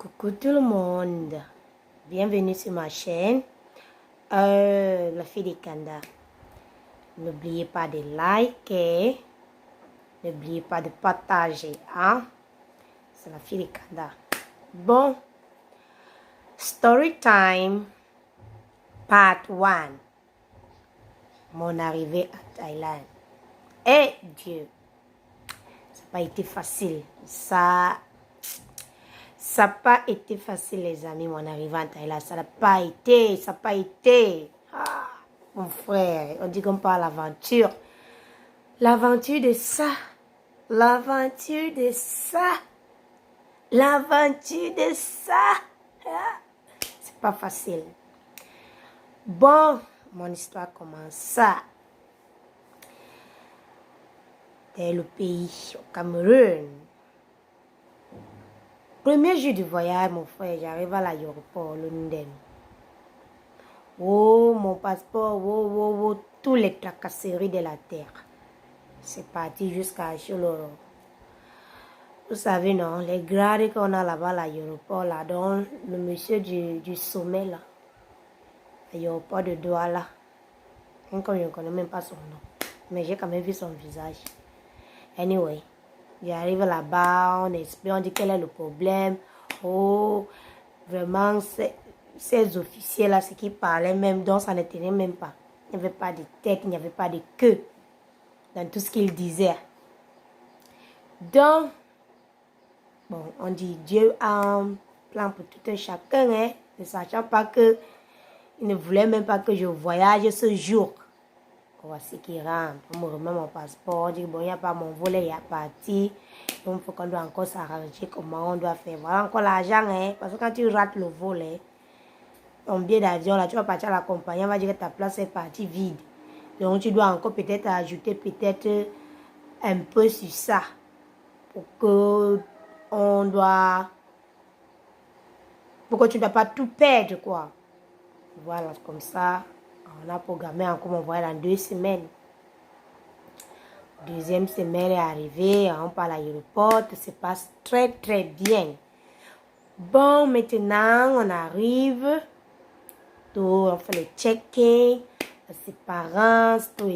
Coucou tout le monde, bienvenue sur ma chaîne, la fille des Kanda. N'oubliez pas de liker, n'oubliez pas de partager, hein? C'est la fille des Kanda. Bon, story time, part 1. Mon arrivée à Thaïlande. Eh Dieu, ça n'a pas été facile, ça n'a pas été facile, les amis, mon arrivée en Thaïlande. Ça n'a pas été. Ah, mon frère, on dit qu'on parle l'aventure. L'aventure de ça. L'aventure de ça. L'aventure de ça. Ah, c'est pas facile. Bon, mon histoire commence ça. C'est le pays, au Cameroun. Premier jour du voyage, mon frère, j'arrive à l'aéroport, le Ndem. Oh, mon passeport, oh, tous les tracasseries de la terre. C'est parti jusqu'à Choloro. Vous savez, non, les grades qu'on a là-bas à l'aéroport, là, dans le monsieur du sommet, là. L'aéroport de Douala. Encore, je ne connais même pas son nom. Mais j'ai quand même vu son visage. Anyway. J'arrive là-bas, on explique, on dit quel est le problème. Oh, vraiment, ces officiers-là, ce qui parlaient même, donc ça ne tenait même pas. Il n'y avait pas de tête, il n'y avait pas de queue dans tout ce qu'ils disaient. Donc, bon, on dit Dieu a un plan pour tout un chacun, hein, ne sachant pas que il ne voulait même pas que je voyage ce jour. Voici qui rentre, on me remet mon passeport, on dit bon, il n'y a pas mon volet, il y a parti. Donc, il faut qu'on doit encore s'arranger comment on doit faire. Voilà encore l'argent, hein, parce que quand tu rates le volet, ton billet d'avion, là, tu vas partir à la compagnie, on va dire que ta place est partie vide. Donc, tu dois encore peut-être ajouter peut-être un peu sur ça. Pour que tu ne dois pas tout perdre, quoi. Voilà, comme ça. On a programmé encore mon voyage dans 2 semaines. Deuxième semaine est arrivée, on part à l'aéroport, tout se passe très bien. Bon, maintenant on arrive, tout, on fait le check-in, la séparance, tout.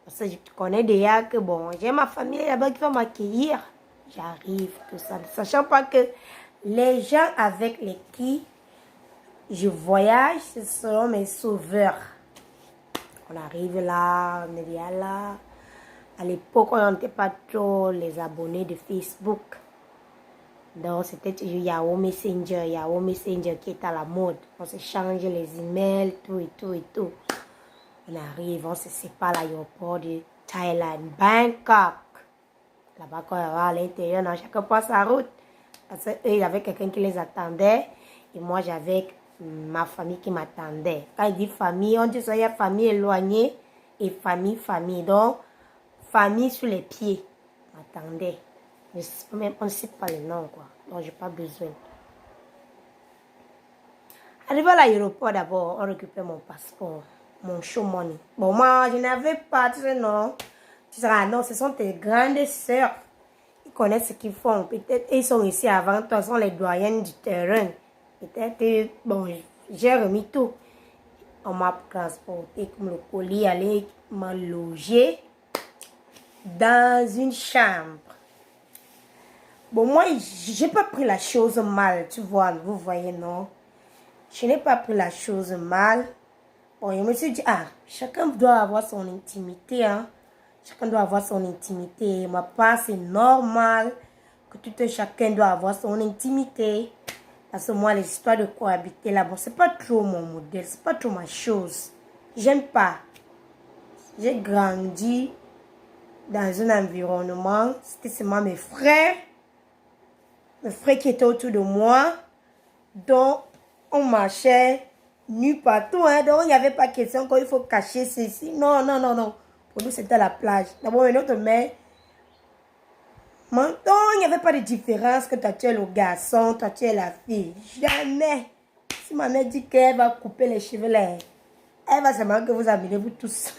Parce que je connais déjà que bon, j'ai ma famille là-bas qui va m'accueillir. J'arrive, tout ça, ne sachant pas que les gens avec lesquels je voyage, ce seront mes sauveurs. On arrive là, on est là. À l'époque, on n'était pas trop les abonnés de Facebook. Donc, c'était toujours Yahoo Messenger qui est à la mode. On se change les emails, tout. On arrive, on se sépare à l'aéroport de Thaïlande, Bangkok. Là-bas, quand on va à l'intérieur, chacun prend sa route. Parce qu'eux, il y avait quelqu'un qui les attendait. Et moi, j'avais ma famille qui m'attendait. Quand il dit famille, on dit ça, il y a famille éloignée et famille. Donc, famille sur les pieds. Attendez. On ne sait pas le nom, quoi. Donc, je n'ai pas besoin. Arrivé à l'aéroport, d'abord, on récupère mon passeport, mon show money. Bon, moi, je n'avais pas, tu sais, non. Tu sais, non, ce sont tes grandes sœurs. Ils connaissent ce qu'ils font. Peut-être ils sont ici avant toi, ce sont les doyennes du terrain. Peut-être, bon, j'ai remis tout. On m'a transporté comme le colis, allait me loger dans une chambre. Bon, moi, j'ai pas pris la chose mal, tu vois, vous voyez, non? Je n'ai pas pris la chose mal. Bon, je me suis dit, chacun doit avoir son intimité, hein. Chacun doit avoir son intimité. Ma part, c'est normal que tout un chacun doit avoir son intimité. Parce que moi, les histoires de cohabiter là, bon, c'est pas trop mon modèle, c'est pas trop ma chose. J'aime pas. J'ai grandi dans un environnement, c'était seulement mes frères qui étaient autour de moi, donc on marchait nu partout, hein, donc il n'y avait pas question qu'il faut cacher ceci. Non. Pour nous, c'était la plage. D'abord, notre mère, donc il n'y avait pas de différence que toi tu es le garçon, toi tu es la fille. Jamais. Si ma mère dit qu'elle va couper les cheveux là, elle va seulement que vous amenez vous tous.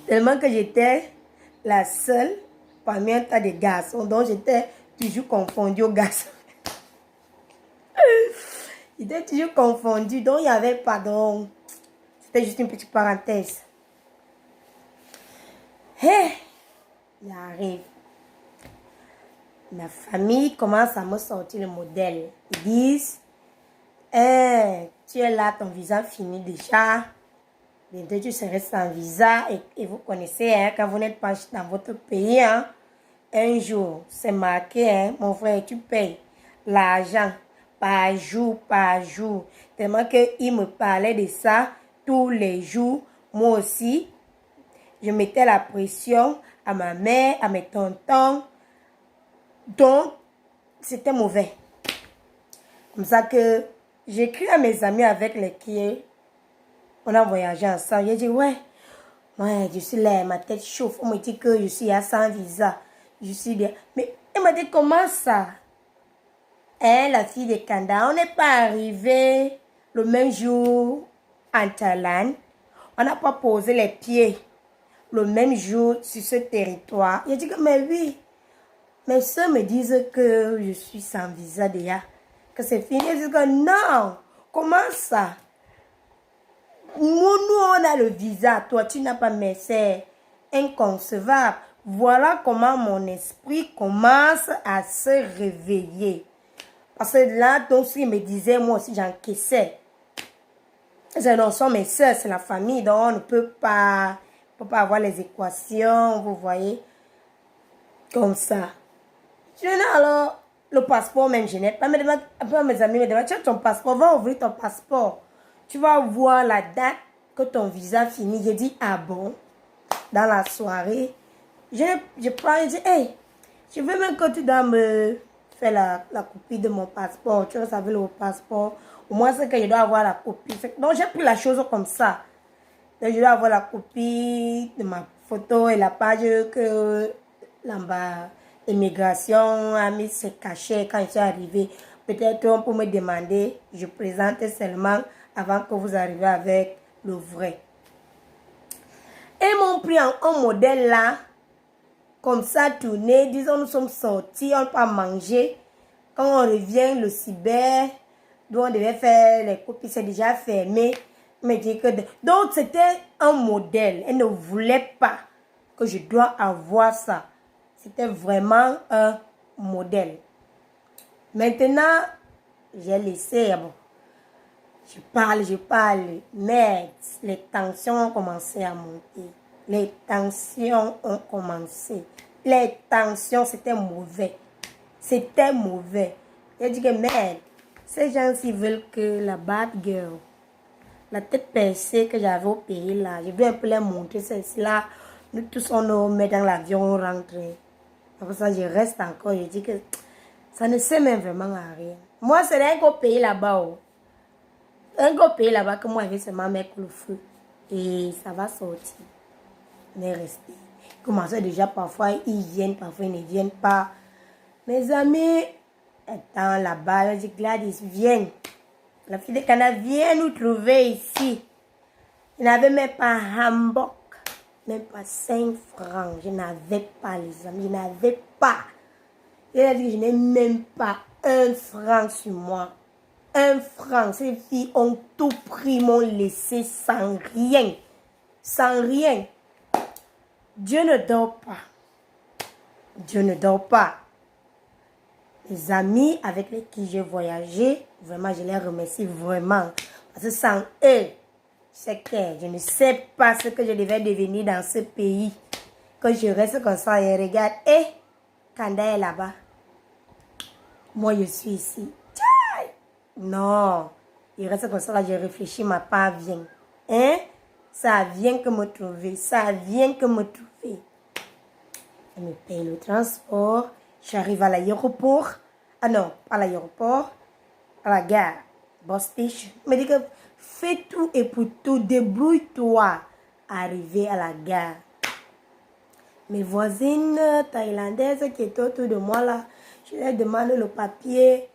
Tellement que j'étais la seule parmi un tas de garçons, donc j'étais toujours confondue aux garçons. J'étais toujours confondue, donc il n'y avait pas donc. C'était juste une petite parenthèse. Hé, il arrive. Ma famille commence à me sortir le modèle. Ils disent, tu es là, ton visa fini déjà. Bientôt, tu serais sans visa. Et vous connaissez, hein, quand vous n'êtes pas dans votre pays, hein, un jour, c'est marqué, hein, mon frère, tu payes l'argent par jour, par jour. Tellement qu'il me parlait de ça tous les jours. Moi aussi, je mettais la pression à ma mère, à mes tontons. Donc, c'était mauvais. Comme ça que j'écris à mes amis avec lesquels on a voyagé ensemble. J'ai dit, ouais, je suis là, ma tête chauffe. On me dit que je suis à sans visa. Je suis bien. Mais elle m'a dit, comment ça? Hein, la fille de Kanda, on n'est pas arrivé le même jour en Thaïlande. On n'a pas posé les pieds le même jour sur ce territoire. J'ai dit que, mais oui. Mes soeurs me disent que je suis sans visa déjà. Que c'est fini. Je dis que non. Comment ça? Nous, on a le visa. Toi, tu n'as pas, mais c'est inconcevable. Voilà comment mon esprit commence à se réveiller. Parce que là, donc, ce qu'il me disait, moi aussi, j'encaissais. Ce sont mes soeurs, c'est la famille. Donc, on ne peut pas avoir les équations, vous voyez. Comme ça. Je n'ai alors le passeport même, je n'ai pas. Après, mes amis me demandent, tu as ton passeport, va ouvrir ton passeport. Tu vas voir la date que ton visa finit. J'ai dit, ah bon? Dans la soirée, je prends et dis, hey, je veux même que tu dois me faire la copie de mon passeport. Tu vois, ça veut le passeport. Au moins, c'est que je dois avoir la copie. Donc, j'ai pris la chose comme ça. Donc, je dois avoir la copie de ma photo et la page que là-bas. Immigration a mis ses cachets quand je suis arrivée. Peut-être on peut me demander, je présente seulement avant que vous arriviez avec le vrai. Et m'ont pris un modèle là, comme ça tourné, disons nous sommes sortis, on peut manger. Quand on revient, le cyber, d'où on devait faire les copies, c'est déjà fermé. Me dit que donc c'était un modèle, elle ne voulait pas que je dois avoir ça. C'était vraiment un modèle. Maintenant, j'ai laissé, bon, je parle, mais les tensions ont commencé à monter. Les tensions ont commencé. Les tensions, c'était mauvais. C'était mauvais. J'ai dit que, merde, ces gens-ci veulent que la bad girl, la tête percée que j'avais au pays là, je vais un peu les montrer, c'est cela. Nous tous, on nous met dans l'avion, on rentre. Pour ça, je reste encore. Je dis que ça ne sert même vraiment à rien. Moi, c'est un gros pays là-bas. Oh. Un gros pays là-bas que moi, je vais seulement mettre le feu. Et ça va sortir. Mais rester. Commencez déjà, parfois, ils viennent, parfois, ils ne viennent pas. Mes amis, étant là-bas, je dis Gladys, viens. La fille de Canada vient nous trouver ici. Je n'avais même pas un Hamburg. Même pas 5 francs. Je n'avais pas, les amis. Je n'avais pas. Elle a dit que je n'ai même pas 1 franc sur moi. 1 franc. Ces filles ont tout pris, m'ont laissé sans rien. Sans rien. Dieu ne dort pas. Dieu ne dort pas. Les amis avec lesquels j'ai voyagé, vraiment, je les remercie vraiment. Parce que sans eux, c'est que je ne sais pas ce que je devais devenir dans ce pays. Que je reste comme ça et regarde. Et Kanda est là-bas. Moi, je suis ici. Tchaï! Non. Il reste comme ça, là, je réfléchis, ma part vient. Hein? Ça vient que me trouver. Ça vient que me trouver. Elle me paye le transport. J'arrive à l'aéroport. Ah non, pas à l'aéroport. À la gare. Bus station. Elle me dit que fais tout et pour tout, débrouille-toi. Arriver à la gare. Mes voisines thaïlandaises qui étaient autour de moi là, je leur demande le papier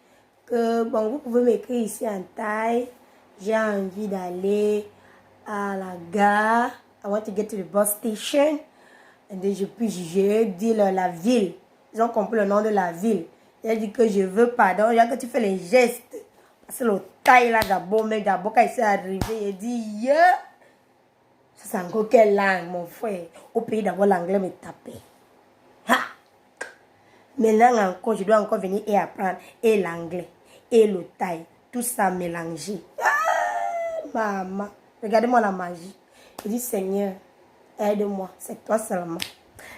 que, bon, vous pouvez m'écrire ici en Thaï. J'ai envie d'aller à la gare. I want to get to the bus station. Et je dis la ville. Ils ont compris le nom de la ville. J'ai dit que je veux, pardon, que tu fais les gestes. Parce que le taille là d'abord, mais d'abord quand il s'est arrivé, il dit, yeah. Ça c'est encore quelle langue, mon frère. Au pays d'abord, l'anglais me tapait. Ha! Maintenant encore, je dois encore venir et apprendre et l'anglais, et le thaï, tout ça mélangé. Ah, maman, regardez-moi la magie. Je dis, Seigneur, aide-moi, c'est toi seulement.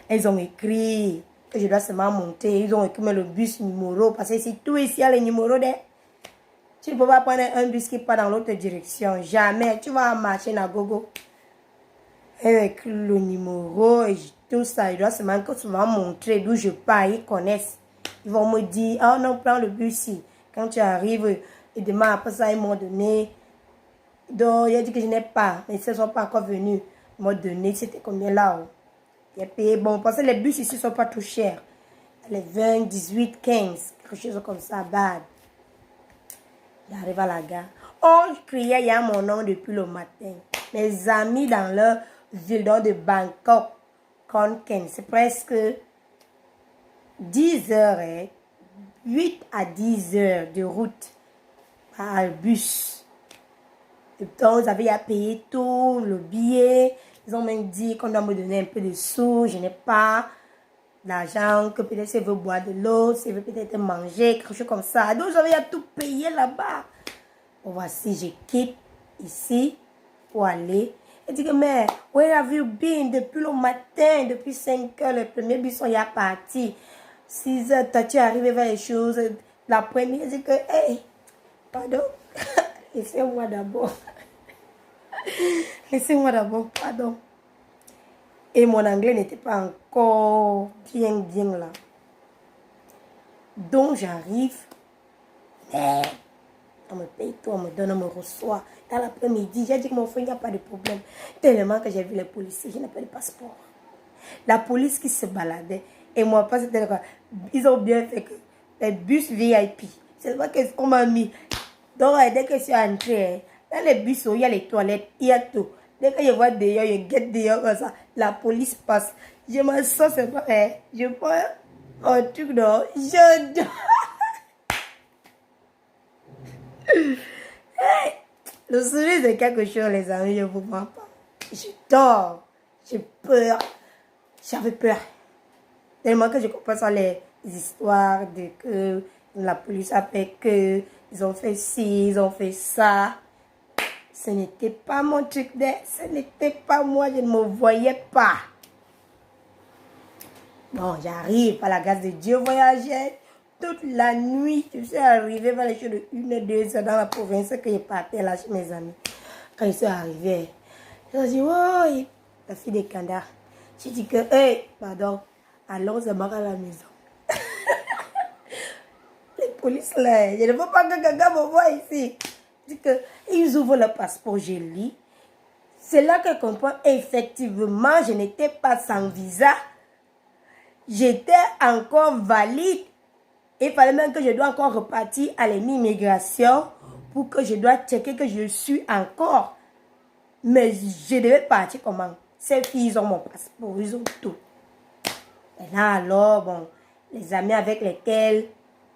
Ils ont écrit que je dois seulement monter. Ils ont écrit le bus numéro, parce que c'est tout ici, il y a le numéro de... Tu ne peux pas prendre un bus qui part dans l'autre direction. Jamais. Tu vas marcher à gogo. Avec le numéro et tout ça. Je dois seulement que souvent montrer d'où je pars. Ils connaissent. Ils vont me dire, oh non, prends le bus ici. Quand tu arrives, et demain après ça, ils m'ont donné. Donc, il a dit que je n'ai pas. Mais ils ne sont pas encore venus. Ils m'ont donné, c'était combien là? J'ai payé. Bon, parce que les bus ici ne sont pas trop chers. Les 20, 18, 15. Quelque chose comme ça, bad. J'arrive à la gare. Oh, je criais, il y a mon nom depuis le matin. Mes amis dans leur ville de Bangkok, Khon Kaen, c'est presque 10 heures, 8 à 10 heures de route par bus. Donc, vous avez à payer tout, le billet. Ils ont même dit qu'on doit me donner un peu de sous. Je n'ai pas l'argent, que peut-être s'il veut boire de l'eau, s'il veut peut-être manger, quelque chose comme ça. Donc, j'avais à tout payer là-bas. Bon, voici, je quitte ici pour aller. Elle dit que, mais, where have you been? Depuis le matin, depuis 5 heures, le premier bus est parti. 6 heures, toi, tu es arrivé vers les choses. L'après-midi, elle dit que, hey, pardon, laissez-moi d'abord. Laissez-moi d'abord, pardon. Et mon anglais n'était pas encore bien là. Donc, j'arrive. Mais, on me paye tout, on me donne, on me reçoit. Dans l'après-midi, j'ai dit que mon frère, il n'y a pas de problème. Tellement que j'ai vu les policiers, je n'ai pas de passeport. La police qui se baladait. Et moi, pas c'était quoi. Ils ont bien fait que les bus VIP. C'est vrai qu'on m'a mis. Donc, dès que je suis entrée, dans les bus, il y a les toilettes, il y a tout. Dès que je vois dehors, je guette dehors comme ça, la police passe. Je me sens, c'est pas vrai. Je prends un truc dehors, je dors. Le sourire c'est quelque chose, les amis, je ne vous mens pas. Je dors, j'ai peur. J'avais peur. Tellement que je comprends ça, les histoires de que la police a fait que ils ont fait ci, ils ont fait ça. Ce n'était pas mon truc, ce n'était pas moi, je ne me voyais pas. Bon, j'arrive à la grâce de Dieu, voyager toute la nuit. Je suis arrivée vers les choses de 1-2 heures dans la province que je partais là chez mes amis. Quand je suis arrivée, je dit, oh, la fille de Kanda. J'ai dit que, hey, pardon, allons à la maison. Les polices là, je ne veux pas que quelqu'un me voie ici. Je dis que, ils ouvrent le passeport, je lis. C'est là que je comprends, effectivement, je n'étais pas sans visa. J'étais encore valide. Il fallait même que je dois encore repartir à l'immigration pour que je dois checker que je suis encore. Mais je devais partir comment? Ces filles, ils ont mon passeport, ils ont tout. Et là, alors, bon, les amis avec lesquels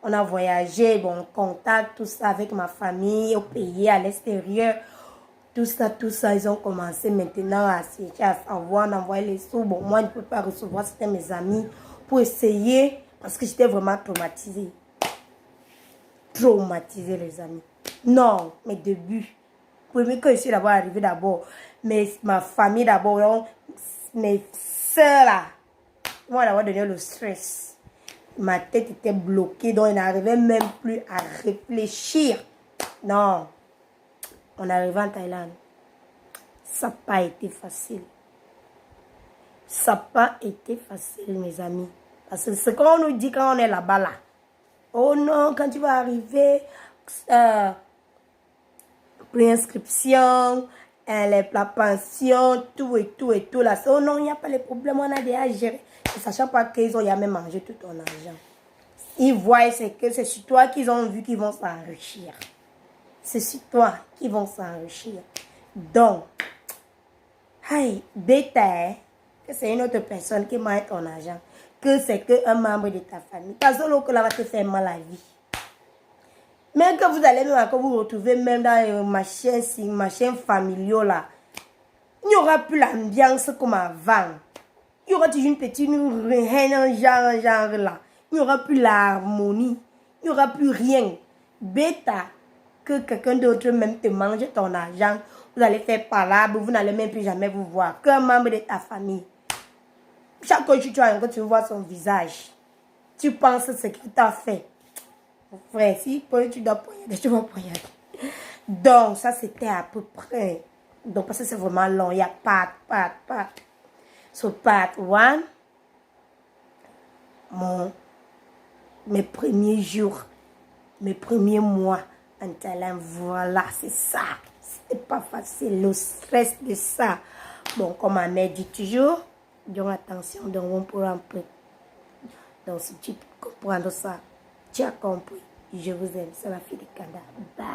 on a voyagé, bon, contact, tout ça avec ma famille, au pays, à l'extérieur. Tout ça, ils ont commencé maintenant à chercher, à savoir, d'envoyer les sous. Bon, moi, je ne peux pas recevoir, c'était mes amis, pour essayer, parce que j'étais vraiment traumatisée. Traumatisée, les amis. Non, mes débuts. Premier que je suis d'abord arrivée d'abord, mais ma famille d'abord, mes soeurs là, moi d'avoir donné le stress. Ma tête était bloquée, donc je n'arrivais même plus à réfléchir. Non. On est arrivé en Thaïlande. Ça n'a pas été facile. Ça n'a pas été facile, mes amis. Parce que ce qu'on nous dit quand on est là-bas, là. Oh non, quand tu vas arriver, préinscription, la pension, tout et tout et tout. Là. Oh non, il n'y a pas les problèmes, on a déjà géré. Ne sachant pas qu'ils ont jamais mangé tout ton argent. Ils voient que c'est sur toi qu'ils ont vu qu'ils vont s'enrichir. C'est sur toi qu'ils vont s'enrichir. Donc, hey, bêta, que c'est une autre personne qui mange ton argent, que c'est qu'un membre de ta famille. Parce que l'autre là va te faire mal à la vie. Mais que vous allez même encore vous retrouver même dans ma chaîne familiale là, il n'y aura plus l'ambiance comme avant. Il y aura toujours une petite genre là. Il n'y aura plus l'harmonie. Il n'y aura plus rien. Bêta, que quelqu'un d'autre même te mange ton argent. Vous allez faire palabre, vous n'allez même plus jamais vous voir. Qu'un membre de ta famille. Chaque fois que tu vois son visage, tu penses ce qu'il t'a fait. Frère, si tu dois poignarder, tu vas poignarder. Donc, ça c'était à peu près. Donc, parce que c'est vraiment long. Il y a part. So, part 1, mes premiers jours, mes premiers mois en Thaïlande. Voilà, c'est ça. C'était pas facile, le stress de ça. Bon, comme ma mère dit toujours, donc attention, donc on pourra un peu. Donc, si tu comprends ça, tu as compris. Je vous aime, c'est la fille de Kanda. Bye.